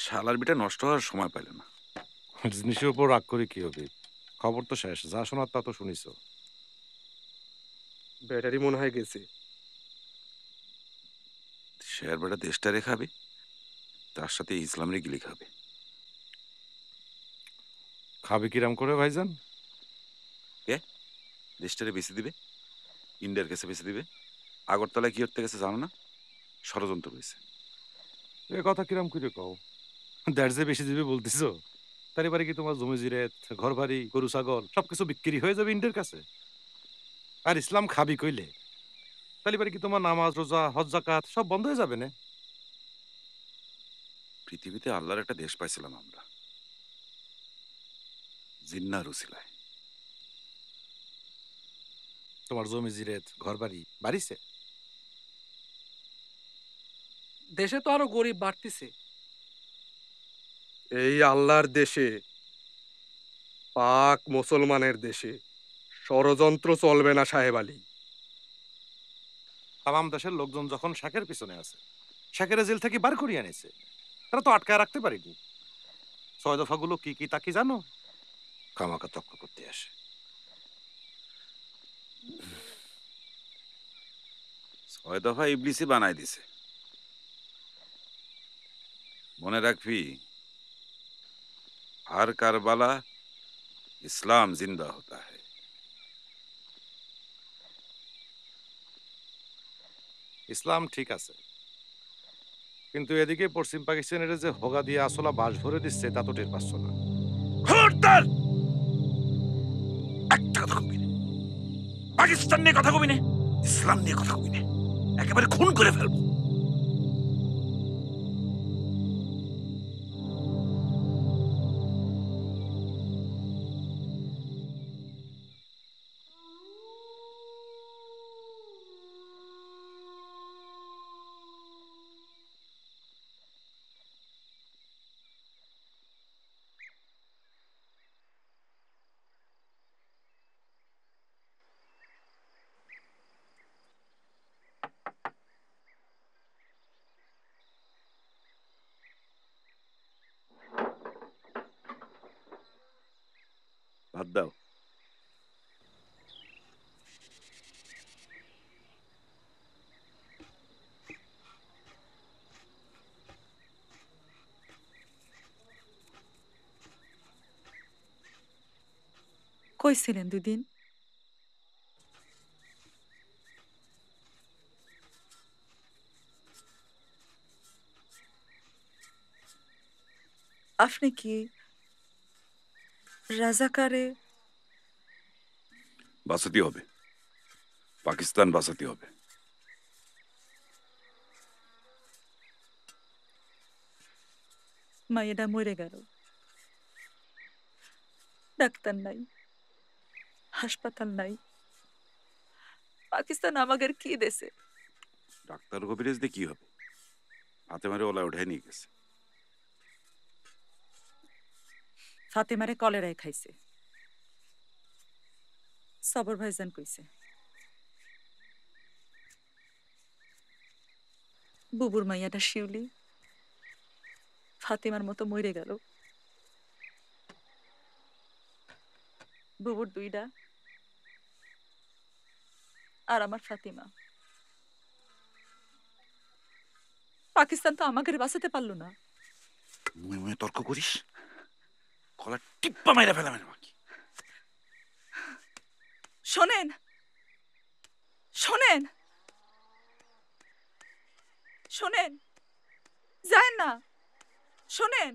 শালার বিটা নষ্ট হওয়ার সময় পাইল না। জিনিসের উপর রাগ করে কি হবে? খবর তো শেষ, যা শোনার তা তো শুনিছো। ব্যাটারি মনে হয় গেছে। শেয়ার বেটা দেশটা রেখাবে, তার সাথে ইসলামের গিলি খাবে। খাবে কিরাম করে ভাইজান? কে দেশটারে বেশি দিবে? ইন্ডিয়ার কাছে বেশি দিবে। আগরতলায় কি করতে গেছে জানো না? ষড়যন্ত্র হয়েছে। এ কথা কিরাম করে কও? দেড় যে বেশি দিবে বলতেছো? তার এবারে কি তোমার জমি জিরেত, ঘর বাড়ি, গরু ছাগল সবকিছু বিক্রি হয়ে যাবে ইন্ডিয়ার কাছে? আর ইসলাম খাবি কইলে তাহলে এবারে কি তোমার নামাজ রোজা হজ জাকাত সব বন্ধ হয়ে যাবে না? পৃথিবীতে আল্লাহর একটা দেশ পাইছিলাম আমরা, জিন্নার উসিলায়। তোমার জমি জিরেত ঘর বাড়ি বাড়িছে? দেশে তো আরো গরিব বাড়তিছে। এই আল্লাহর দেশে, পাক মুসলমানের দেশে ষড়যন্ত্র চলবে না সাহেব আলী। তাম দেশের লোকজন যখন শাকের পিছনে আছে, শাকের জেল থেকে বার করিয়ে আনিছে, তারা তো আটকায় রাখতে পারিনি। ছয় দফাগুলো কি কি তা কি জানো? কামাকা তক্ক করতে আসে। ছয় দফা ইবলিসই বানাই দিছে। মনে রাখবি, हर কারবালা ইসলাম জিন্দা হতা है। ইসলাম ঠিক আছে, কিন্তু এদিকে পশ্চিম পাকিস্তানের যে হোগা দিয়ে আসলা বাস ভরে দিচ্ছে তা তো টের পাচ্ছ না। খবরদার! একটা কথা কবি না, পাকিস্তান নিয়ে কথা কবি না, ইসলাম নিয়ে কথা কবি না, একেবারে খুন করে ফেলবো। ভাত দাও। কই ছিলেন দুদিন? আপনি কি রাজাকারে? বাঁচাতে হবে, পাকিস্তান বাঁচাতে হবে। মায়েরা মরে গেল, ডাক্তার নাই, হাসপাতাল নাই, পাকিস্তান আমাদের কি দেশে? ডাক্তার কবিরাজ দিয়ে কি হবে? হাতে মারে ওলা উঠাই নিয়ে গেছে। ফাতেমারে কলেরায় খাইছে, সবর ভাইজান কইছে। বুবুর মাইয়াটা শিউলি ফাতেমার মতো মরে গেল। বুবুর দুইটা আর আমার ফাতিমা। পাকিস্তান তো আমাকে বাঁচাতে পারলো না। মুয়ে মুয়ে তর্ক করিস, কলা টিপ্পা মাইরা ফেলাম আমাকে। শোনেন, শোনেন, শোনেন, যায় না, শোনেন।